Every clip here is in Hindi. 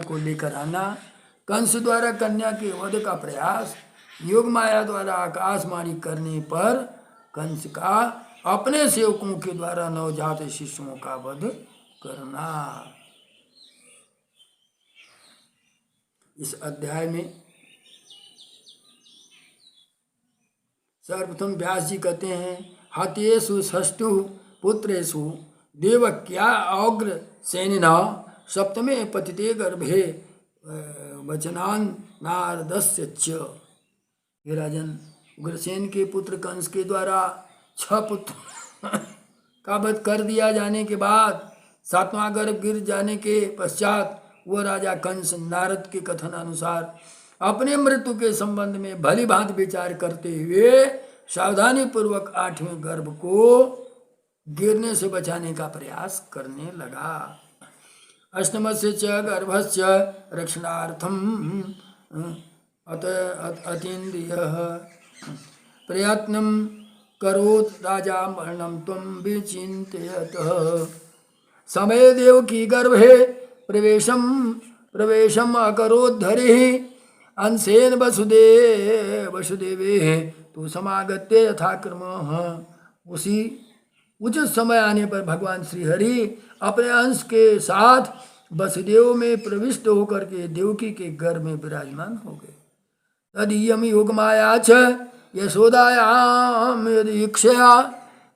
को लेकर आना, कंस द्वारा कन्या के वध का प्रयास, योग माया द्वारा आकाशवाणी करने पर कंस का अपने सेवकों के द्वारा नवजात शिशुओं का वध करना। इस अध्याय में सर्वप्रथम व्यास जी कहते हैं, हतेषु षष्ठु पुत्रेषु देवक्या औग्र सेनिना सप्तमे पतिते गर्भे वचनान नारदस्य च। हे राजन, उग्रसेन के पुत्र कंस के द्वारा 6 पुत्र का वध कर दिया जाने के बाद 7वां गर्भ गिर जाने के पश्चात वह राजा कंस नारद के कथन अनुसार अपने मृत्यु के संबंध में भली भांति विचार करते हुए सावधानी पूर्वक 8वें गर्भ को गिरने से बचाने का प्रयास करने लगा। अष्टमस्य च गर्भस्य रक्षणार्थम अतीन्द्रियः प्रयत्नं करोत् राजा मरणं त्वं विचिन्तयतः। समय देवकी गर्भे प्रवेशम अकरोद्धरिः अंशेन वसुदेवे तो समागत्य यथाक्रमः। उसी उचित समय आने पर भगवान श्री हरि अपने अंश के साथ वसुदेव में प्रविष्ट होकर के देवकी के गर्भ में विराजमान हो गए। तदीयम योग माया च यशोदायाम यदीक्षया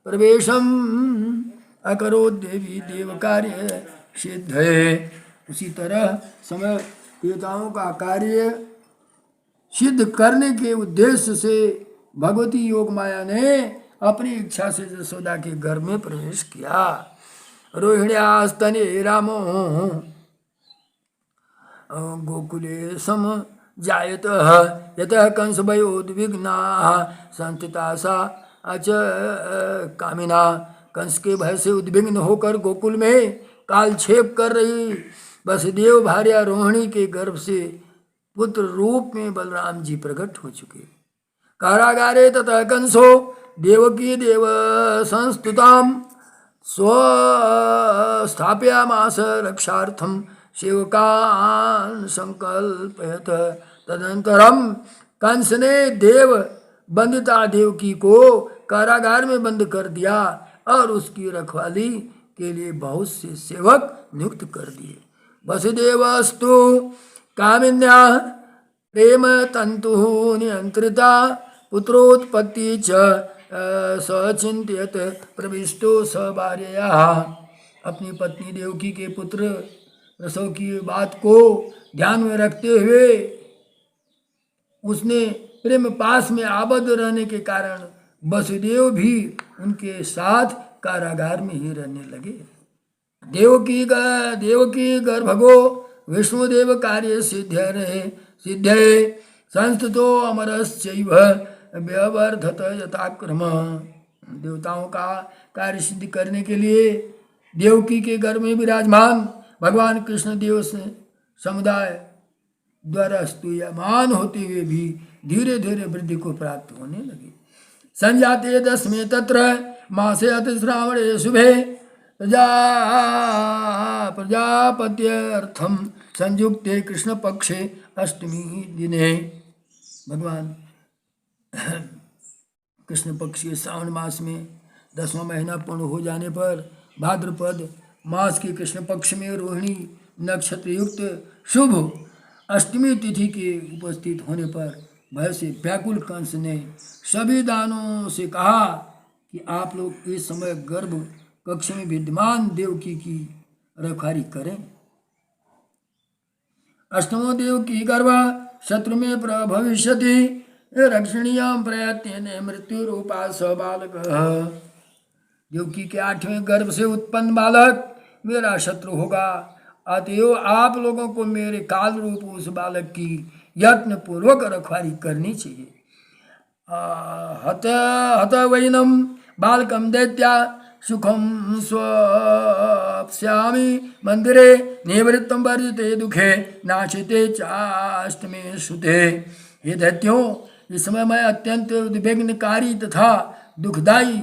प्रवेशम अकरो देवी देव कार्य सिद्ध है। उसी तरह समय देवताओं का कार्य सिद्ध करने के उद्देश्य से भगवती योग माया ने अपनी इच्छा से यशोदा के गर्भ में प्रवेश किया। रोहिण्यास्तने रामो गोकुले सम जायतः यतः कंस भयोद्विग्नाः संस्थिता सा अच कामिना। कंस के भय से उद्विग्न होकर गोकुल में कालक्षेप कर रही वसुदेव भार्या रोहिणी के गर्भ से पुत्र रूप में बलराम जी प्रकट हो चुके। कारागारे ततः कंसो देवकी देव संस्तुताम स्थापयामास रक्षार्थम सेवकान संकल्पयत। तदनंतरम कंस ने देव बंदिता देवकी को कारागार में बंद कर दिया और उसकी रखवाली के लिए बहुत से सेवक नियुक्त कर दिए। वसुदेवस्तु कामिन्या प्रेम तंतु नियंत्रिता पुत्रोत्पत्ति च सचिंत्यत प्रविष्टो सभार्यया। अपनी पत्नी देवकी के पुत्र प्रसव की बात को ध्यान में रखते हुए उसने प्रेम पास में आबद्ध रहने के कारण वसुदेव भी उनके साथ कारागार में ही रहने लगे। देवकी गर्भगो विष्णुदेव कार्य सिद्धे संस्तुतो अमरश्चैव व्यवर्धत यथाक्रम। देवताओं का कार्य सिद्ध करने के लिए देवकी के गर्भ में विराजमान भगवान कृष्ण देव से समुदाय द्वारा स्तूयमान होते हुए भी धीरे धीरे वृद्धि को प्राप्त होने लगे। संजाते 10वें तत्र मासे अतिश्रावणे शुभे प्रजापत्यर्थम संयुक्ते कृष्ण पक्षे अष्टमी दिने। भगवान कृष्ण पक्ष के श्रावण मास में 10वां महीना पूर्ण हो जाने पर भाद्रपद मास के कृष्ण पक्ष में रोहिणी नक्षत्र युक्त शुभ अष्टमी तिथि के उपस्थित होने पर भय से व्याकुल कंस ने सभी दानों से कहा कि आप लोग इस समय गर्भ कक्ष में विद्यमान देवकी की रखवाली करें। अष्टमो देवकी गर्भ शत्रु में प्रभविष्यति रक्षणीयम प्रयत्न मृत्यु रूपा स बालक। देवकी के 8वें गर्भ से उत्पन्न बालक मेरा शत्रु होगा, अतएव आप लोगों को मेरे काल रूप उस बालक की यत्न पूर्वक रखवाली करनी चाहिए। हत वैनम बालकम दैत्या सुखम स्वप्स्यामि मंदिरे निवृत्तम वर्जिते दुखे नाशिते चाष्टमे सुते। हे दैत्यों, इस समय मैं अत्यंत उद्विग्नकारी तथा दुखदायी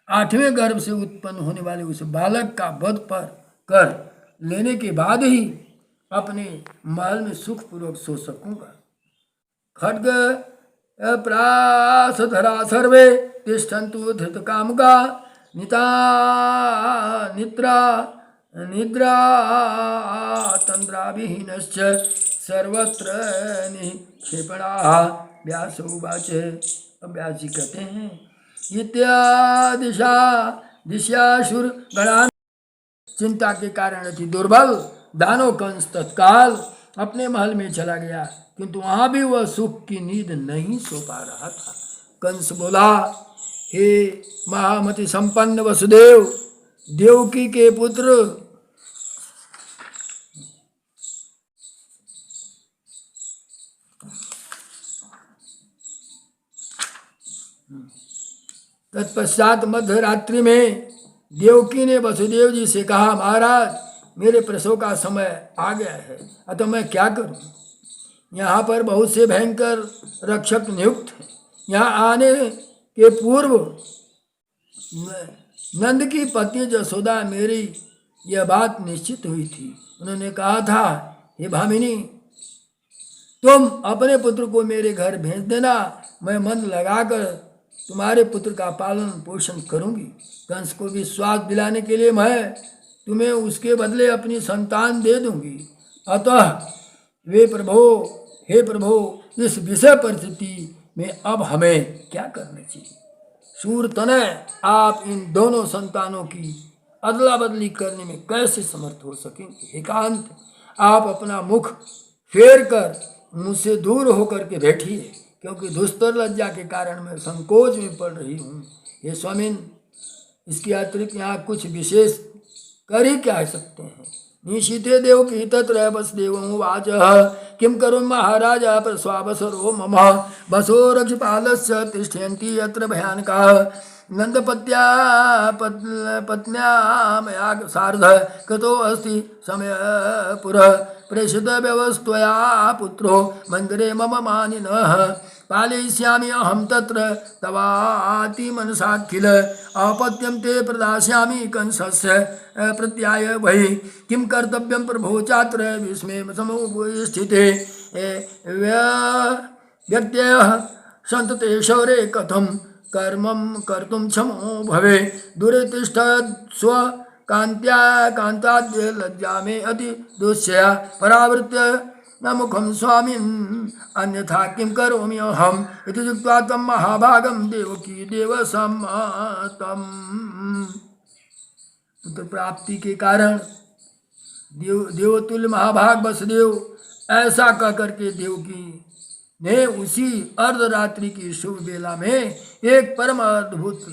8वें गर्भ से उत्पन्न होने वाले उस बालक का वध पर कर लेने के बाद ही अपने महल में सुखपूर्वक सो सकूंगा। खड्ग प्रासधरा सर्वे तिष्ठन्तु धृतकामुका निता निद्रा निद्रा तंद्राविहीनश्च सर्वत्र निक्षेपणाः। व्यास उवाच। अब व्यास जी कहते हैं इत्यादिशा दिशाशुर गणान चिंता के कारण अति दुर्बल दानव कंस तत्काल अपने महल में चला गया, किंतु वहां भी वह सुख की नींद नहीं सो पा रहा था। कंस बोला, हे महामति संपन्न वसुदेव, देवकी के पुत्र, तत्पश्चात मध्य रात्रि में देवकी ने वसुदेव जी से कहा, महाराज मेरे प्रसव का समय आ गया है, अतः मैं क्या करूं? यहाँ पर बहुत से भयंकर रक्षक नियुक्त हैं। यहाँ आने के पूर्व नंद की पत्नी जसोदा मेरी यह बात निश्चित हुई थी। उन्होंने कहा था, हे भामिनी, तुम अपने पुत्र को मेरे घर भेज देना, मैं मन लगाकर तुम्हारे पुत्र का पालन पोषण करूंगी। कंस को विश्वास दिलाने के लिए मैं तुम्हें उसके बदले अपनी संतान दे दूंगी। अतः हे प्रभो, इस विषय परिस्थिति में अब हमें क्या करना चाहिए? शूरतनय, आप इन दोनों संतानों की अदला बदली करने में कैसे समर्थ हो सकेंगे? एकांत आप अपना मुख फेर कर मुझसे दूर होकर के बैठिए, क्योंकि दुस्तर लज्जा के कारण मैं संकोच में पड़ रही हूँ। ये स्वामिन, इसके अतिरिक्त यहाँ कुछ विशेष कर ही क्या सकते हैं? निशीते देव की तत्र वसुदेव उवाच किम करोमि महाराज प्रस्वावसरो मम बसो रक्षपालस्य तिष्ठन्ति यत्र भयानकाः नंदपत्या पत्न्या मया सार्ध कृतो अस्ति समय पुरः प्रेषित व्यवस्थया पुत्रो मंदिरे मम मानिनः पालयिष्यामि अहं तत्र तवाति मनसाखिल अपत्यं ते प्रदास्यामि कंसस्य प्रत्याय वै किं कर्तव्यं प्रभो चात्र विस्मये समुपस्थिते व्यक्तयः सन्तते शौरे कथं कर्मं कर्तुं क्षमो भवे दूरे तिष्ठत्स्व कांताद्य लज्जा में अति दुष्या परावृत्य न मुखम स्वामिन् अन्यथा किं करोमि अहम् इति उक्त्वा तं महाभागं देवकी देवसम्मतं। पुत्र प्राप्ति के कारण देवतुल्य महाभाग वसुदेव ऐसा कह करके देवकी ने उसी अर्धरात्रि की शुभ बेला में एक परम अद्भुत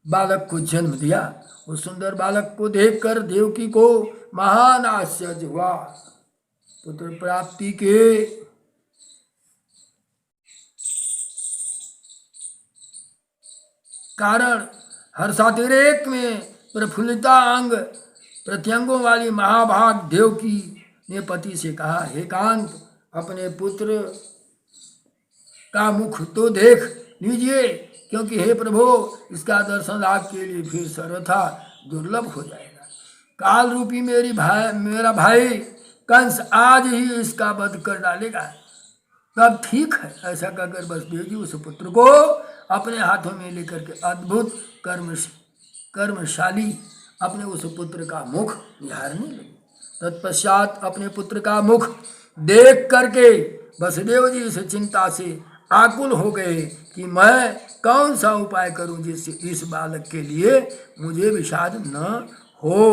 बालक को जन्म दिया। उस सुंदर बालक को देखकर देवकी को महान आश्चर्य हुआ। पुत्र प्राप्ति के कारण हर्षातिरेक में प्रफुल्लिता अंग प्रत्यंगों वाली महाभाग देवकी ने पति से कहा, हे कांत, अपने पुत्र का मुख तो देख लीजिए, क्योंकि हे प्रभु, इसका दर्शन आपके लिए फिर सर्वथा दुर्लभ हो जाएगा। काल रूपी मेरा भाई कंस आज ही इसका वध कर डालेगा। तब ठीक है। ऐसा कहकर वसुदेव जी उस पुत्र को अपने हाथों में लेकर के अद्भुत कर्मशाली अपने उस पुत्र का मुख निहारने लगे। तत्पश्चात अपने पुत्र का मुख देख करके वसुदेव जी इस चिंता से आकुल हो गए कि मैं कौन सा उपाय करूं जिससे इस बालक के लिए मुझे विषाद न हो।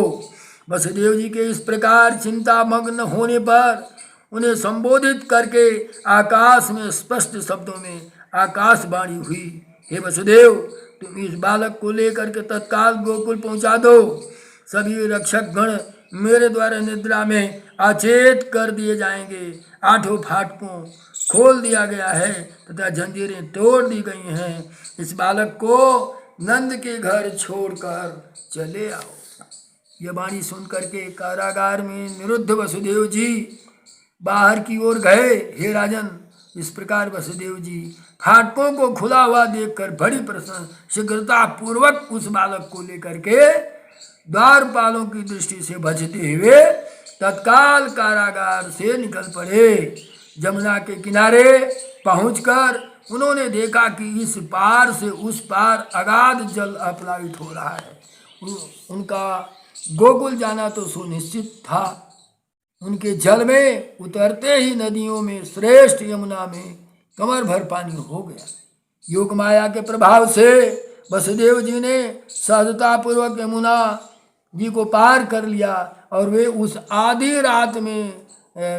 वसुदेव जी के इस प्रकार चिंता मग्न होने पर उन्हें संबोधित करके आकाश में स्पष्ट शब्दों में आकाशवाणी हुई, हे वसुदेव, तुम इस बालक को लेकर के तत्काल गोकुल पहुंचा दो। सभी रक्षक गण मेरे द्वारा निद्रा में अचेत कर दिए जाएंगे। आठों फाटकों खोल दिया गया है तथा जंजीरें तोड़ दी गई हैं। इस बालक को नंद के घर छोड़कर चले आओ। यह वाणी सुनकर के कारागार में निरुद्ध वसुदेव जी बाहर की ओर गए। हे राजन, इस प्रकार वसुदेव जी फाटकों को खुला हुआ देखकर बड़ी प्रसन्न शीघ्रता पूर्वक उस बालक को लेकर के द्वारपालों की दृष्टि से बचते हुए तत्काल कारागार से निकल पड़े। जमुना के किनारे पहुंचकर उन्होंने देखा कि इस पार से उस पार अगाध जल अपलावित हो रहा है। उनका गोकुल जाना तो सुनिश्चित था। उनके जल में उतरते ही नदियों में श्रेष्ठ यमुना में कमर भर पानी हो गया। योग माया के प्रभाव से वसुदेव जी ने सहजतापूर्वक यमुना जी को पार कर लिया और वे उस आधी रात में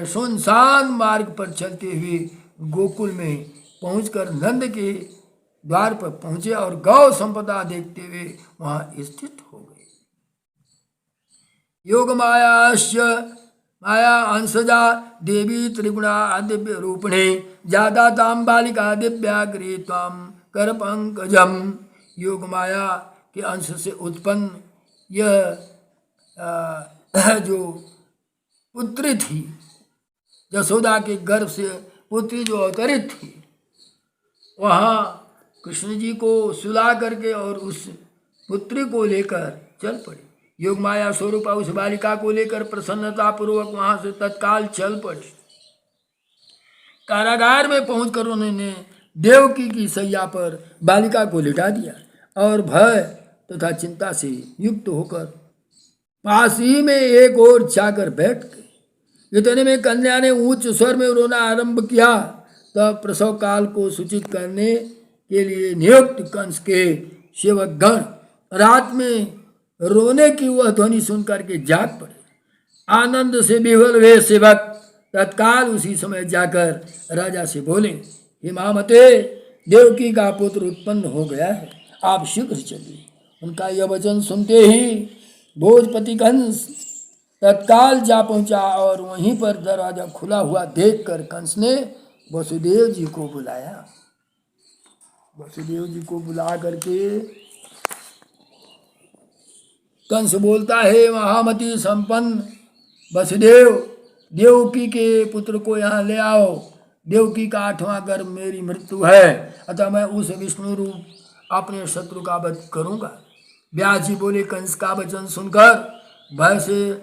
सुनसान मार्ग पर चलते हुए गोकुल में पहुंचकर नंद के द्वार पर पहुंचे और गौ संपदा देखते हुए वहां स्थित हो गए। योग माया अंशजा देवी त्रिगुणा दिव्य रूपिणे जाता ताम बालिका दिव्याग्रे ताम कर पंकजम। योग माया के अंश से उत्पन्न यह जो पुत्री थी, यशोदा के गर्भ से पुत्री जो अवतरित थी, वहाँ कृष्ण जी को सुला करके और उस पुत्री को लेकर चल पड़े। योग माया स्वरूपा उस बालिका को लेकर प्रसन्नता पूर्वक वहां से तत्काल चल पड़े। कारागार में पहुंचकर उन्होंने देवकी की सैया पर बालिका को लिटा दिया और भय तथा चिंता से युक्त होकर पास ही में एक ओर जाकर बैठ गए। इतने में कन्या ने उच्च स्वर में रोना आरंभ किया। तब प्रसव काल को सूचित करने के लिए नियुक्त कंस के सेवकगण रात में रोने की वह ध्वनि सुनकर के जाग पड़े। आनंद से विह्वल वे सेवक तत्काल उसी समय जाकर राजा से बोले, हिमामते, देवकी का पुत्र उत्पन्न हो गया है, आप शीघ्र चलिए। उनका यह वचन सुनते ही भोजपति कंस तत्काल जा पहुंचा और वहीं पर दरवाजा खुला हुआ देखकर कंस ने वसुदेव जी को बुलाया। वसुदेव जी को बुला करके कंस बोलता है, महामति संपन्न वसुदेव, देवकी के पुत्र को यहाँ ले आओ। देवकी का 8वां गर्भ मेरी मृत्यु है, अतः मैं उस विष्णु रूप अपने शत्रु का वध करूँगा। व्यास जी बोले, कंस का वचन सुनकर भय से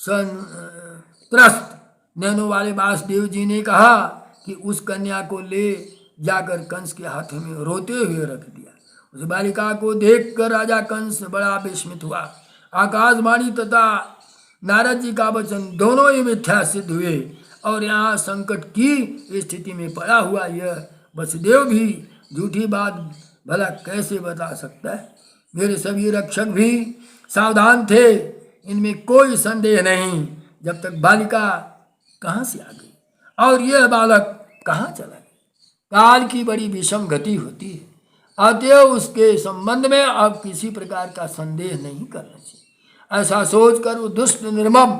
त्रस्त नैनों वाले वासुदेव जी ने कहा कि उस कन्या को ले जाकर कंस के हाथ में रोते हुए रख दिया। उस बालिका को देखकर राजा कंस बड़ा विस्मित हुआ। आकाशवाणी तथा नारद जी का वचन दोनों ही मिथ्या सिद्ध हुए और यहाँ संकट की स्थिति में पड़ा हुआ यह वसुदेव भी झूठी बात भला कैसे बता सकता है। मेरे सभी रक्षक भी सावधान थे, इनमें कोई संदेह नहीं। जब तक बालिका कहाँ से आ गई और यह बालक कहाँ चला गया। काल की बड़ी विषम गति होती है, अतएव उसके संबंध में अब किसी प्रकार का संदेह नहीं करना चाहिए। ऐसा सोचकर वो दुष्ट निर्मम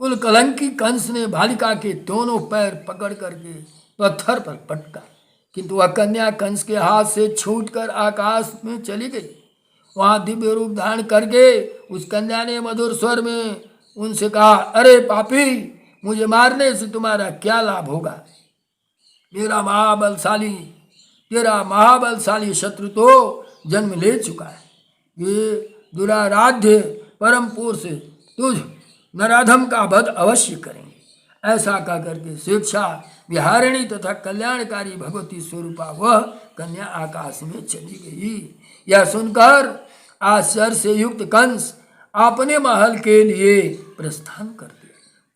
कुल कलंकी कंस ने बालिका के दोनों पैर पकड़ करके पत्थर पर पटका, किंतु वह कन्या कंस के हाथ से छूटकर आकाश में चली गई। वहां दिव्य रूप धारण करके उस कन्या ने मधुर स्वर में उनसे कहा, अरे पापी, मुझे मारने से तुम्हारा क्या लाभ होगा। तेरा महाबलशाली शत्रु तो जन्म ले चुका है। ये दुराराध्य परम पुरुष तुझ नराधम का वध अवश्य करेंगे। ऐसा कह करके शिक्षा विहारिणी तथा कल्याणकारी भगवती स्वरूपा वह कन्या आकाश में चली गई। यह सुनकर आश्चर्य से युक्त कंस अपने महल के लिए प्रस्थान कर दिया।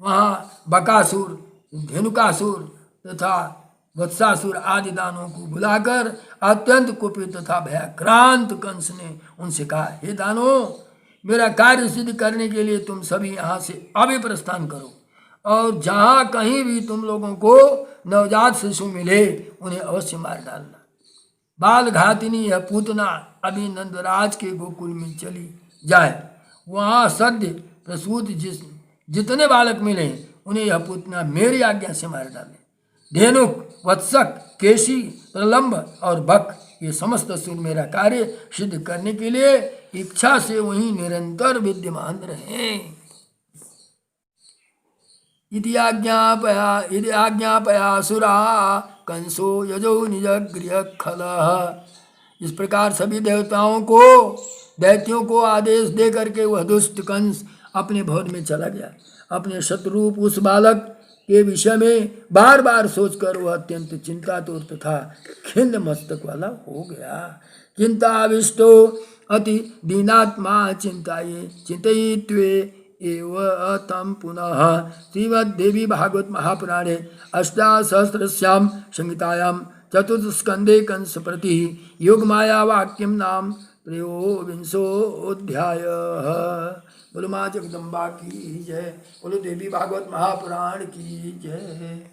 वहाँ बकासुर, धेनुकासुर तथा वत्सासुर आदि दानों को बुलाकर अत्यंत कुपित तथा भयाक्रांत कंस ने उनसे कहा, हे दानों, मेरा कार्य सिद्ध करने के लिए तुम सभी यहाँ से अभी प्रस्थान करो और जहाँ कहीं भी तुम लोगों को नवजात शिशु मिले उन्हें अवश्य मार डालना। बाल घातिनी यह पूतना अभी नंदराज के गोकुल में चली जाए, वहाँ सद्य प्रसूत जितने बालक मिले उन्हें यह पूतना मेरी आज्ञा से मार डाले। धेनुक, वत्सक, केशी, प्रलंब और बक ये समस्त असुर मेरा कार्य सिद्ध करने के लिए इच्छा से वहीं निरंतर विद्यमान रहे। इति आज्ञापया सुरा कंसो यजो निज गृह खलः। इस प्रकार सभी दैत्यों को आदेश दे करके वह दुष्ट कंस अपने भवन में चला गया। अपने शत्रुरूप उस बालक के विषय में बार बार सोचकर वह अत्यंत चिंतातुर तथा खिन्न मस्तक वाला हो गया। चिंताविष्टो अति दीनात्मा चिंताये चिंतयित्वे एव तम पुनः श्रीमद्देवी भागवत महापुराणे अष्टासहस्रस्यां संहितायां चतुर्थस्कंदे कंस प्रति योगमाया वाक्यम नाम त्रयोविंशोऽध्याय। बोलो माँ जगदम्बा की जय। बोलो देवी भागवत महापुराण की जय।